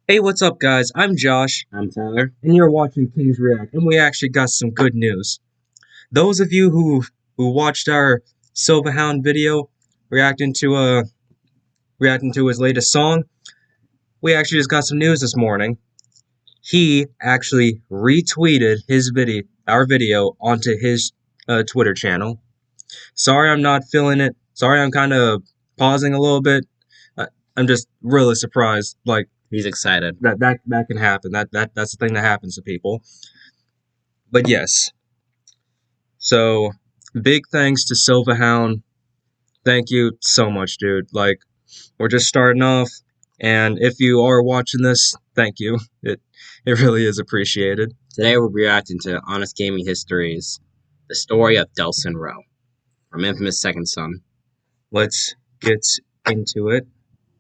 Hey, what's up, guys? I'm Josh. I'm Tyler. And you're watching Kings React, and we actually got some good news. Those of you who watched our Silverhound video reacting to his latest song, we actually just got some news this morning. He actually retweeted our video onto his Twitter channel. Sorry, I'm not feeling it. Sorry, I'm kind of pausing a little bit. I'm just really surprised. Like, He's excited. that can happen. That's the thing that happens to people. But yes. So, big thanks to Silverhound. Thank you so much, dude. Like, we're just starting off, and if you are watching this, thank you. It really is appreciated. Today we're reacting to Honest Gaming History's The Story of Delsin Rowe from Infamous Second Son. Let's get into it.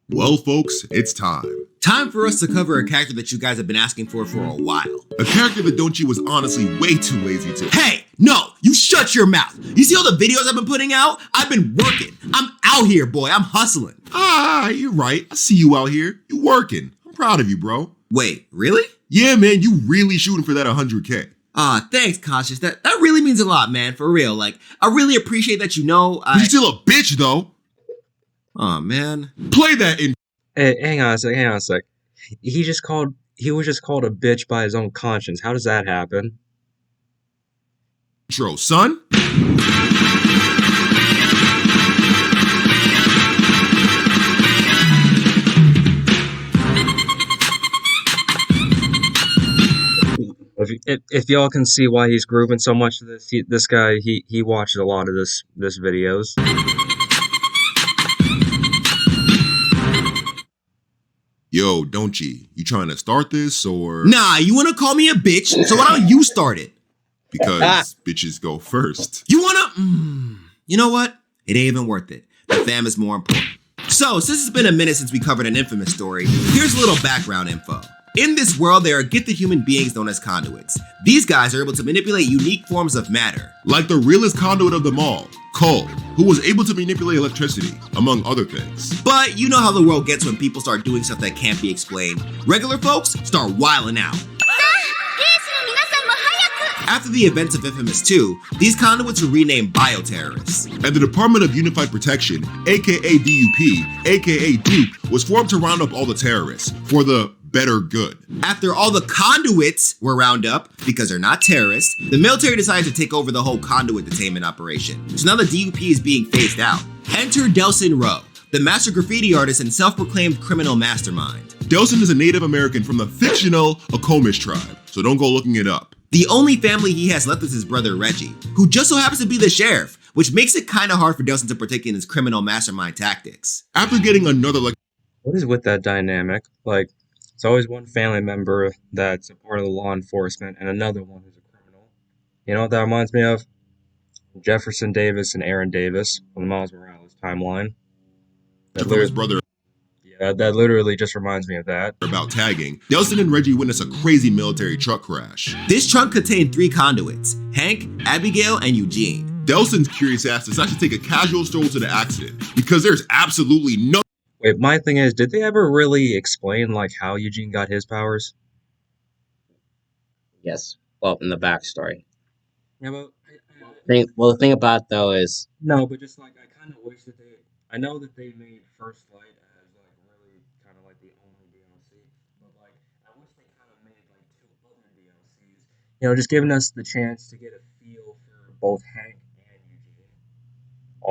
Well, folks, it's time. Time for us to cover a character that you guys have been asking for a while. A character that Donchi was honestly way too lazy to. Hey, no, you shut your mouth. You see all the videos I've been putting out? I've been working. I'm out here, boy. I'm hustling. You're right. I see you out here. You working. I'm proud of you, bro. Wait, really? Yeah, man, you really shooting for that 100K. Thanks, Cautious. That really means a lot, man, for real. Like, I really appreciate that you know You're still a bitch, though. Aw, man. Play that in. Hey, hang on a sec. He was just called a bitch by his own conscience. How does that happen? Intro, son. If y'all can see why he's grooving so much to this, this guy watches a lot of this videos. Yo, Donchi, you trying to start this or? Nah, you wanna call me a bitch? So why don't you start it? Because bitches go first. You wanna? You know what? It ain't even worth it. The fam is more important. So, since it's been a minute since we covered an Infamous story, here's a little background info. In this world, there are gifted human beings known as conduits. These guys are able to manipulate unique forms of matter. Like the realest conduit of them all, Cole, who was able to manipulate electricity, among other things. But you know how the world gets when people start doing stuff that can't be explained. Regular folks start wilding out. After the events of Infamous 2, these conduits were renamed bioterrorists. And the Department of Unified Protection, aka DUP, aka Dupe, was formed to round up all the terrorists for the better good. After all the conduits were round up, because they're not terrorists, the military decided to take over the whole conduit detainment operation. So now the DUP is being phased out. Enter Delsin Rowe, the master graffiti artist and self-proclaimed criminal mastermind. Delsin is a Native American from the fictional Akomish tribe, so don't go looking it up. The only family he has left is his brother Reggie, who just so happens to be the sheriff, which makes it kinda hard for Delsin to partake in his criminal mastermind tactics. After getting another What is with that dynamic? Like, it's always one family member that's a part of the law enforcement and another one who's a criminal. You know what that reminds me of? Jefferson Davis and Aaron Davis on the Miles Morales timeline. from his brother That literally just reminds me of that. about tagging, Delsin and Reggie witness a crazy military truck crash. This trunk contained 3 conduits, Hank, Abigail, and Eugene. Delsin's curious ass decides to take a casual stroll to the accident because there's absolutely no. Wait, my thing is, did they ever really explain, like, how Eugene got his powers? Yes. Well, in the backstory. Yeah, but... The thing about though is No, but just, like, I kind of wish that they... I know that they made First Light as, like, really kind of, like, the only DLC, but, like, I wish they kind of made, like, 2 other DLCs. You know, just giving us the chance to get a feel for both Hank and Eugene.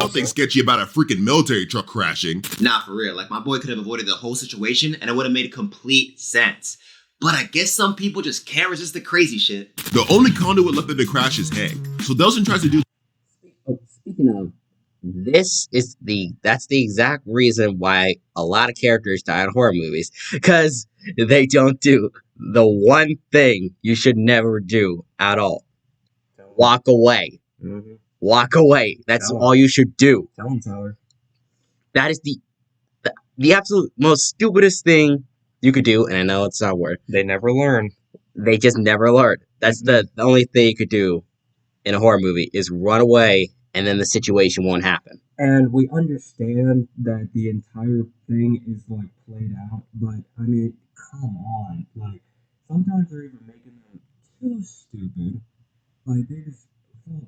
Nothing sketchy about a freaking military truck crashing. Nah, for real, like my boy could have avoided the whole situation and it would have made complete sense. But I guess some people just can't resist the crazy shit. The only conduit left in the crash is Hank, so Delsin tries to do. speaking of, that's the exact reason why a lot of characters die in horror movies, because they don't do the one thing you should never do at all. Walk away. Mm-hmm. Walk away. That's all you should do. Tell him, Tyler. That is the absolute most stupidest thing you could do, and I know it's not word. They never learn. They just never learn. That's the only thing you could do. in a horror movie is run away and then the situation won't happen. And we understand that the entire thing is like played out, but I mean, come on. Like, sometimes they're even making them too stupid. Like, they just,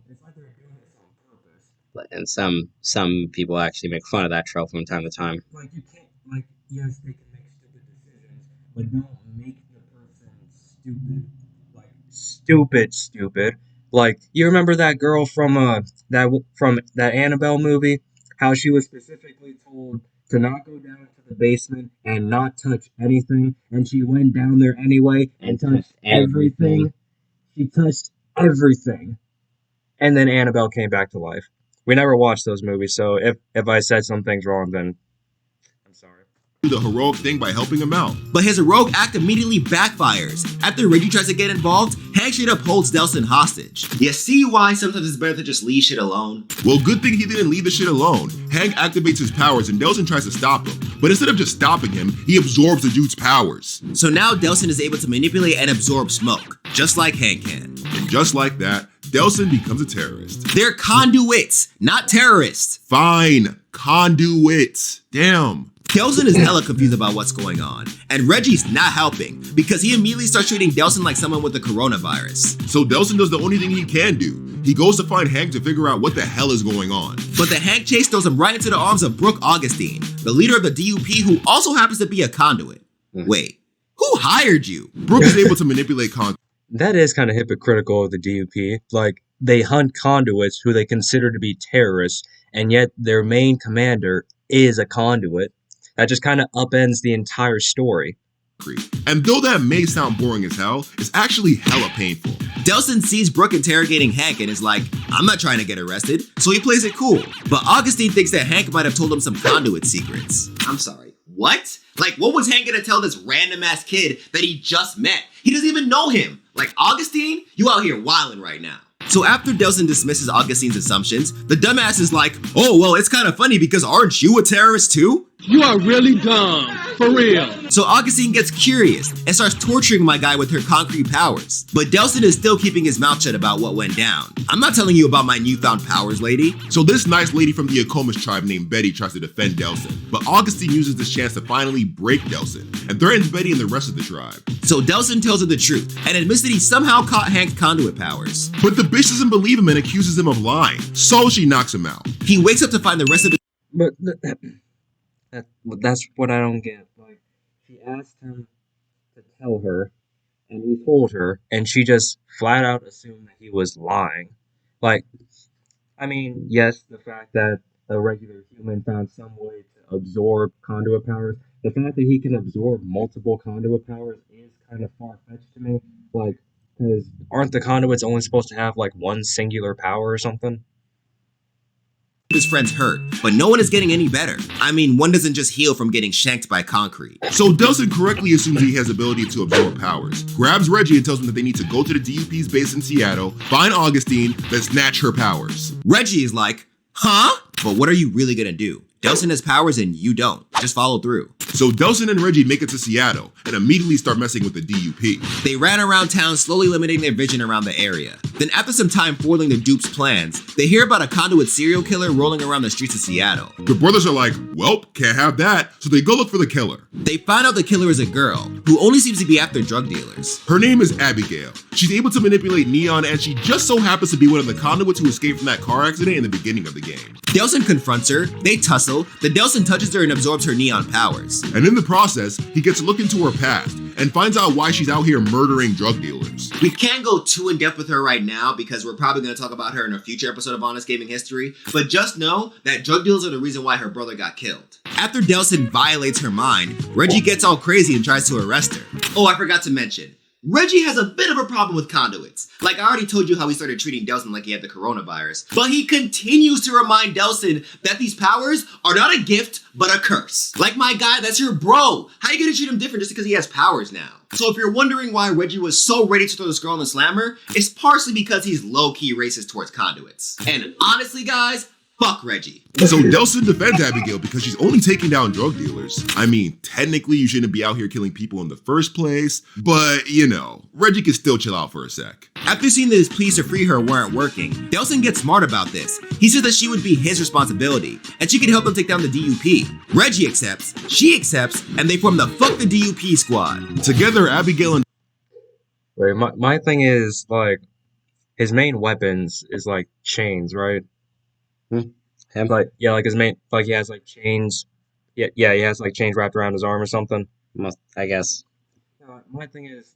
it's like they're doing this on purpose. And some people actually make fun of that trope from time to time. Like, you can't, like, yes, they can make stupid decisions, but don't make the person stupid. Like, stupid. Like, you remember that girl from that Annabelle movie? How she was specifically told to not go down to the basement and not touch anything, and she went down there anyway and touched everything. She touched everything. And then Annabelle came back to life. We never watched those movies, so if I said some things wrong, then I'm sorry. The heroic thing by helping him out. But his heroic act immediately backfires. After Reggie tries to get involved, Hank straight up holds Delsin hostage. You see why sometimes it's better to just leave shit alone? Well, good thing he didn't leave the shit alone. Hank activates his powers and Delsin tries to stop him. But instead of just stopping him, he absorbs the dude's powers. So now Delsin is able to manipulate and absorb smoke, just like Hank can. And just like that, Delsin becomes a terrorist. They're conduits, not terrorists. Fine, conduits. Damn. Delsin is hella confused about what's going on, and Reggie's not helping because he immediately starts treating Delsin like someone with the coronavirus. So Delsin does the only thing he can do. He goes to find Hank to figure out what the hell is going on. But the Hank chase throws him right into the arms of Brooke Augustine, the leader of the DUP who also happens to be a conduit. Wait, who hired you? Brooke is able to manipulate That is kind of hypocritical of the DUP. Like, they hunt conduits who they consider to be terrorists, and yet their main commander is a conduit. That just kind of upends the entire story. And though that may sound boring as hell, it's actually hella painful. Delsin sees Brooke interrogating Hank and is like, I'm not trying to get arrested, so he plays it cool. But Augustine thinks that Hank might have told him some conduit secrets. I'm sorry, what? Like, what was Hank gonna tell this random ass kid that he just met? He doesn't even know him. Like, Augustine, you out here wilding right now. So after Delsin dismisses Augustine's assumptions, the dumbass is like, oh, well, it's kind of funny because aren't you a terrorist too? You are really dumb, for real. So Augustine gets curious and starts torturing my guy with her concrete powers. But Delsin is still keeping his mouth shut about what went down. I'm not telling you about my newfound powers, lady. So this nice lady from the Acomas tribe named Betty tries to defend Delsin, but Augustine uses this chance to finally break Delsin and threatens Betty and the rest of the tribe. So Delsin tells her the truth and admits that he somehow caught Hank's conduit powers. But the bitch doesn't believe him and accuses him of lying, so she knocks him out. He wakes up to find the rest of the But that's what I don't get. Like, she asked him to tell her, and he told her, and she just flat out assumed that he was lying. Like, I mean, yes, the fact that a regular human found some way to absorb conduit powers, the fact that he can absorb multiple conduit powers is kind of far-fetched to me. Like, because aren't the conduits only supposed to have, like, one singular power or something? his friends hurt, but no one is getting any better. I mean, one doesn't just heal from getting shanked by concrete. So Delsin correctly assumes he has the ability to absorb powers, grabs Reggie and tells him that they need to go to the DUP's base in Seattle, find Augustine, then snatch her powers. Reggie is like, huh? But what are you really gonna do? Delsin has powers and you don't. Just follow through. So Delsin and Reggie make it to Seattle and immediately start messing with the DUP. They ran around town, slowly limiting their vision around the area. Then after some time foiling the dupe's plans, they hear about a conduit serial killer rolling around the streets of Seattle. The brothers are like, well, can't have that, so they go look for the killer. They find out the killer is a girl, who only seems to be after drug dealers. Her name is Abigail. She's able to manipulate Neon, and she just so happens to be one of the conduits who escaped from that car accident in the beginning of the game. Delsin confronts her, they tussle, the Delsin touches her and absorbs her Neon powers. And in the process, he gets to look into her past and finds out why she's out here murdering drug dealers. We can't go too in depth with her right now because we're probably going to talk about her in a future episode of Honest Gaming History, but just know that drug dealers are the reason why her brother got killed. After Delsin violates her mind, Reggie gets all crazy and tries to arrest her. Oh, I forgot to mention, Reggie has a bit of a problem with conduits. Like, I already told you how he started treating Delsin like he had the coronavirus. But he continues to remind Delsin that these powers are not a gift, but a curse. Like, my guy, that's your bro. How you gonna treat him different just because he has powers now? So if you're wondering why Reggie was so ready to throw this girl in the slammer, it's partially because he's low-key racist towards conduits. And honestly, guys, Fuck Reggie. So Delsin defends Abigail because she's only taking down drug dealers. I mean, technically you shouldn't be out here killing people in the first place, but you know, Reggie can still chill out for a sec. After seeing that his pleas to free her weren't working, Delsin gets smart about this. He says that she would be his responsibility, and she could help him take down the DUP. Reggie accepts, she accepts, and they form the Fuck the DUP squad. Together, Abigail and Wait, my thing is, like, his main weapons is, like, chains, right? Him? Like, yeah, like his main, like, he has, like, chains. Yeah, he has, like, chains wrapped around his arm or something. I guess. My thing is,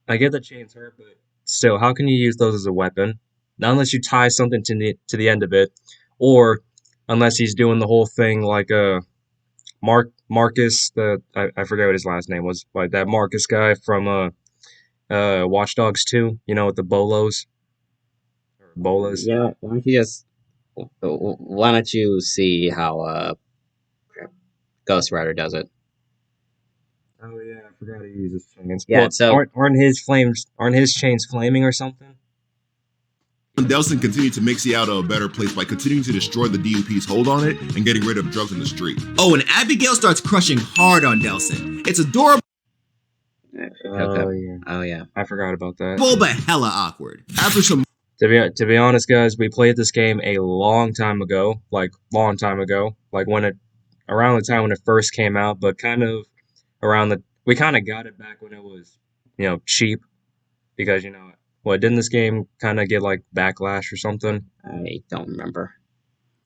I get the chains hurt, but still, how can you use those as a weapon? Not unless you tie something to the end of it, or unless he's doing the whole thing like Marcus, I forget what his last name was, like that Marcus guy from Watch Dogs 2, you know, with the bolos. Or bolas. Yeah, why don't you see how Ghost Rider does it? Oh yeah, I forgot he uses chains. Yeah, Well, so aren't his chains flaming or something? Delsin continue to make Seattle a better place by continuing to destroy the DUP's hold on it and getting rid of drugs in the street. Oh, and Abigail starts crushing hard on Delsin. It's adorable, Oh yeah. I forgot about that. but hella awkward. After some To be honest, guys, we played this game a long time ago, like when around the time when it first came out, but kind of we kind of got it back when it was, cheap, because didn't this game kind of get like backlash or something? I don't remember.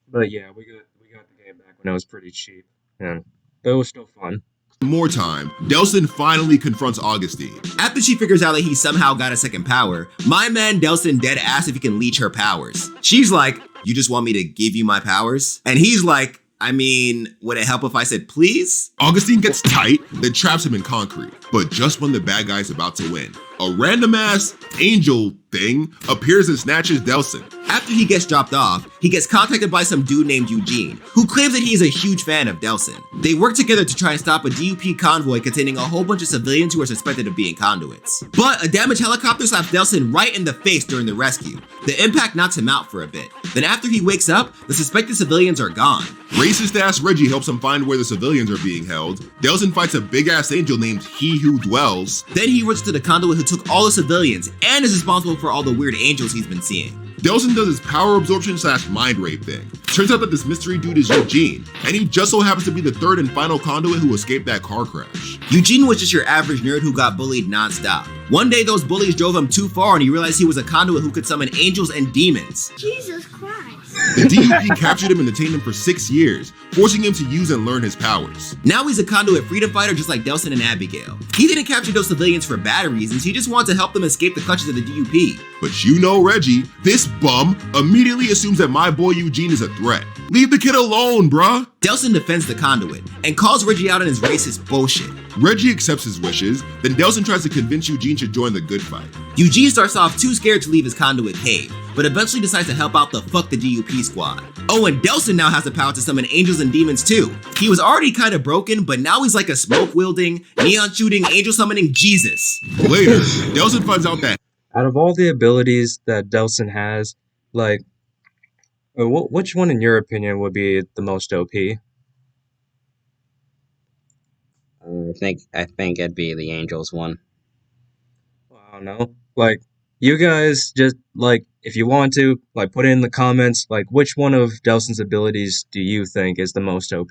But yeah, we got the game back when it was pretty cheap, but it was still fun. more time, Delsin finally confronts Augustine. After she figures out that he somehow got a second power, my man Delsin dead asks if he can leech her powers. She's like, "You just want me to give you my powers?" And he's like, "I mean, would it help if I said please?" Augustine gets tight, then traps him in concrete. But just when the bad guy's about to win, a random-ass angel thing appears and snatches Delsin. After he gets dropped off, he gets contacted by some dude named Eugene, who claims that he is a huge fan of Delsin. They work together to try and stop a DUP convoy containing a whole bunch of civilians who are suspected of being conduits. But a damaged helicopter slaps Delsin right in the face during the rescue. The impact knocks him out for a bit. Then after he wakes up, the suspected civilians are gone. Racist-ass Reggie helps him find where the civilians are being held. Delsin fights a big-ass angel named He Who Dwells. Then he runs to the conduit who took all the civilians and is responsible for all the weird angels he's been seeing. Delsin does his power absorption / mind rape thing. Turns out that this mystery dude is Eugene, and he just so happens to be the third and final conduit who escaped that car crash. Eugene was just your average nerd who got bullied nonstop. One day those bullies drove him too far and he realized he was a conduit who could summon angels and demons. Jesus Christ. The DUP captured him and detained him for 6 years, forcing him to use and learn his powers. Now he's a conduit freedom fighter just like Delsin and Abigail. He didn't capture those civilians for bad reasons, he just wanted to help them escape the clutches of the DUP. But you know Reggie, this bum, immediately assumes that my boy Eugene is a threat. Leave the kid alone, bruh. Delsin defends the conduit and calls Reggie out on his racist bullshit. Reggie accepts his wishes, then Delsin tries to convince Eugene to join the good fight. Eugene starts off too scared to leave his conduit cave, but eventually decides to help out the Fuck the DUP squad. Oh, and Delsin now has the power to summon angels and demons too. He was already kind of broken, but now he's like a smoke-wielding, neon-shooting, angel-summoning Jesus. Later, Delsin finds out that Out of all the abilities that Delsin has, like, which one in your opinion would be the most OP? I think it'd be the Angels one. Well, I don't know. Like, you guys just, like, if you want to, like, put it in the comments, like, which one of Delsin's abilities do you think is the most OP?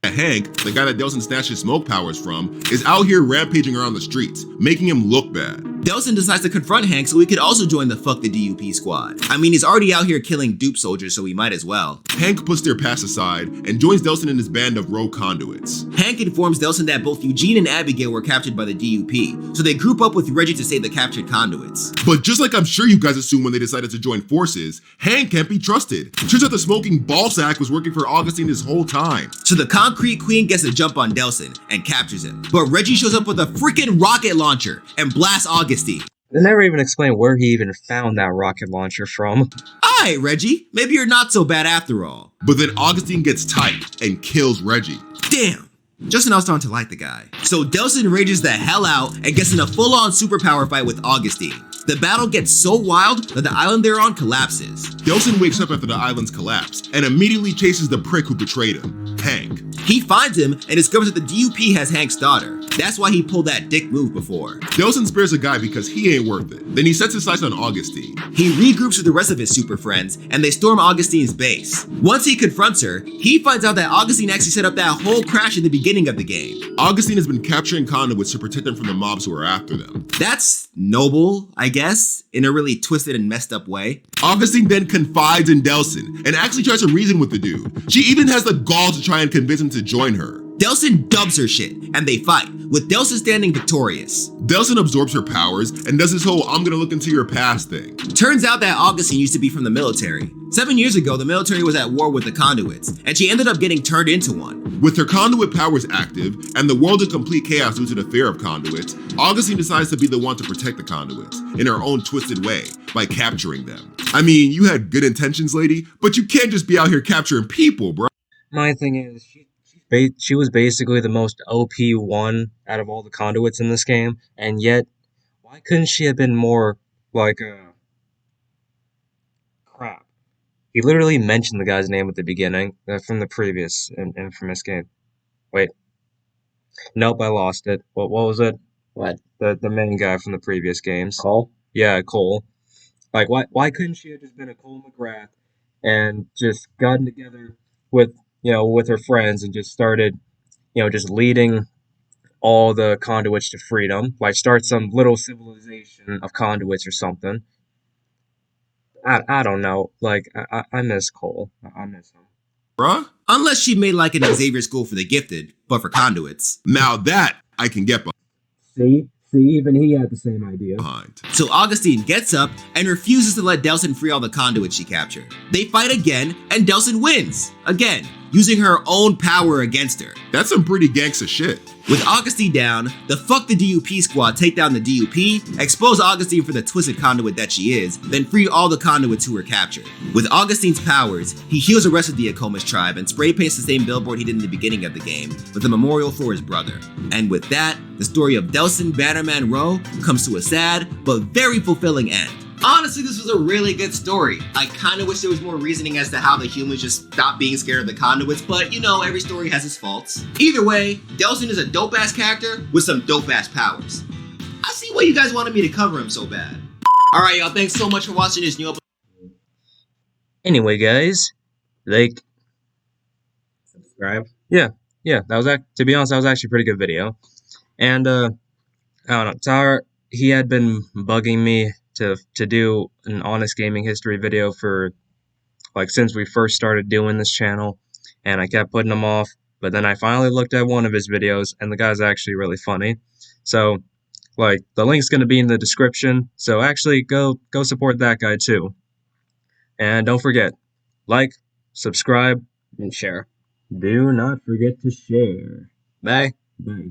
Hank, the guy that Delsin snatched his smoke powers from, is out here rampaging around the streets, making him look bad. Delsin decides to confront Hank so he could also join the Fuck the DUP squad. I mean, he's already out here killing dupe soldiers, so he might as well. Hank puts their past aside and joins Delsin in his band of Rowe conduits. Hank informs Delsin that both Eugene and Abigail were captured by the DUP, so they group up with Reggie to save the captured conduits. But just like I'm sure you guys assumed when they decided to join forces, Hank can't be trusted. Turns out the smoking ballsack was working for Augustine this whole time. So the Concrete Queen gets a jump on Delsin and captures him. But Reggie shows up with a freaking rocket launcher and blasts Augustine. They never even explained where he even found that rocket launcher from. Alright, Reggie, maybe you're not so bad after all. But then Augustine gets tight and kills Reggie. Damn. Just when I was starting to like the guy. So Delsin rages the hell out and gets in a full-on superpower fight with Augustine. The battle gets so wild that the island they're on collapses. Delsin wakes up after the island's collapse and immediately chases the prick who betrayed him, Hank. He finds him and discovers that the DUP has Hank's daughter. That's why he pulled that dick move before. Delsin spares a guy because he ain't worth it. Then he sets his sights on Augustine. He regroups with the rest of his super friends and they storm Augustine's base. Once he confronts her, he finds out that Augustine actually set up that whole crash in the beginning of the game. Augustine has been capturing conduits to protect them from the mobs who are after them. That's noble, I guess, in a really twisted and messed up way. Augustine then confides in Delsin and actually tries to reason with the dude. She even has the gall to try and convince him to join her. Delsin dubs her shit, and they fight, with Delsin standing victorious. Delsin absorbs her powers and does this whole I'm gonna look into your past thing. Turns out that Augustine used to be from the military. 7 years ago, the military was at war with the conduits, and she ended up getting turned into one. With her conduit powers active and the world in complete chaos due to the fear of conduits, Augustine decides to be the one to protect the conduits in her own twisted way by capturing them. I mean, you had good intentions, lady, but you can't just be out here capturing people, bro. My thing is, she was basically the most OP one out of all the conduits in this game, and yet, why couldn't she have been more like crap? He literally mentioned the guy's name at the beginning from the previous infamous game. Wait, nope, I lost it. What was it? What? The main guy from the previous games. Cole? Yeah, Cole. Like, why couldn't she have just been a Cole McGrath and just gotten together with with her friends and just started, just leading all the conduits to freedom, like start some little civilization of conduits or something. I don't know. Like, I miss Cole. I miss him. Bruh? Unless she made like an Xavier School for the Gifted, but for conduits. Now that I can get See, even he had the same idea. behind. So Augustine gets up and refuses to let Delsin free all the conduits she captured. They fight again, and Delsin wins. Again, using her own power against her. That's some pretty gangsta shit. With Augustine down, the Fuck the DUP squad take down the DUP, expose Augustine for the twisted conduit that she is, then free all the conduits who were captured. With Augustine's powers, he heals the rest of the Akoma's tribe and spray paints the same billboard he did in the beginning of the game with a memorial for his brother. And with that, the story of Delsin, Bannerman, Rowe comes to a sad but very fulfilling end. Honestly, this was a really good story. I kind of wish there was more reasoning as to how the humans just stopped being scared of the conduits, but every story has its faults. Either way, Delsin is a dope-ass character with some dope-ass powers. I see why you guys wanted me to cover him so bad. Alright, y'all, thanks so much for watching this new episode. Anyway, guys, like, Subscribe. yeah, that was to be honest, that was actually a pretty good video. And I don't know, Tyler, he had been bugging me to do an honest gaming history video for since we first started doing this channel, and I kept putting him off, but then I finally looked at one of his videos and the guy's actually really funny. So the link's going to be in the description, so actually go support that guy too. And don't forget, like, subscribe, And share. do not forget to share. Bye. Bye.